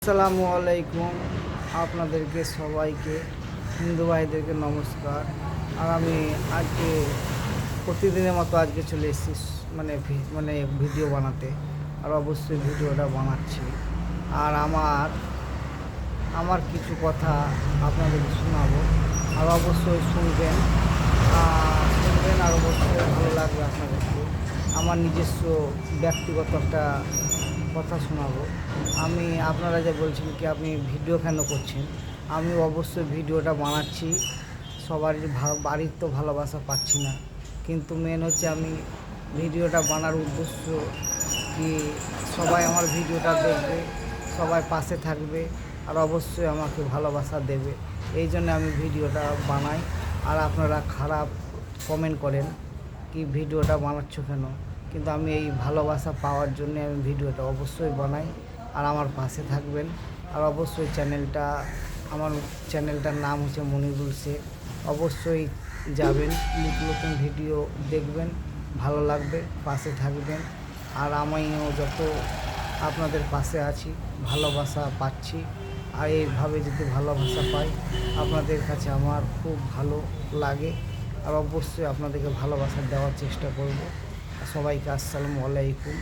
আসসালামু আলাইকুম। আপনাদেরকে সবাইকে হিন্দু ভাইদেরকে নমস্কার। আর আমি আজকে প্রতিদিনের মতো আজকে চলে এসেছি মানে ভিডিও বানাতে। আর অবশ্যই ভিডিওটা বানাচ্ছি। আর আমার কিছু কথা আপনাদেরকে শোনাবো। আর অবশ্যই শুনবেন আর অবশ্যই ভালো লাগবে আপনাদেরকে। আমার নিজস্ব ব্যক্তিগত একটা কথা শোনাবো। আপনারা যে বলছেন কি আপনি ভিডিও কেন করছেন, আমি অবশ্যই ভিডিওটা বানাচ্ছি। বাড়ির তো ভালোবাসা পাচ্ছি না, কিন্তু মেন হচ্ছে আমি ভিডিওটা বানার উদ্দেশ্য কি সবাই আমার ভিডিওটা দেখবে, সবাই পাশে থাকবে, আর অবশ্যই আমাকে ভালোবাসা দেবে। এই জন্য আমি ভিডিওটা বানাই। আর আপনারা খারাপ কমেন্ট করেন কি ভিডিওটা বানাচ্ছ কেন, কিন্তু আমি এই ভালোবাসা পাওয়ার জন্য আমি ভিডিওটা অবশ্যই বানাই। আর আমার পাশে থাকবেন। আর অবশ্যই আমার চ্যানেলটার নাম হচ্ছে মনিরুল শেখ। অবশ্যই যাবেন, নতুন ভিডিও দেখবেন, ভালো লাগবে, পাশে থাকবেন। আর আমিও যত আপনাদের পাশে আছি, ভালোবাসা পাচ্ছি। আর এইভাবে যদি ভালোবাসা পাই আপনাদের কাছে আমার খুব ভালো লাগে। আর অবশ্যই আপনাদেরকে ভালোবাসা দেওয়ার চেষ্টা করব। সবাইকে আসসালামু আলাইকুম।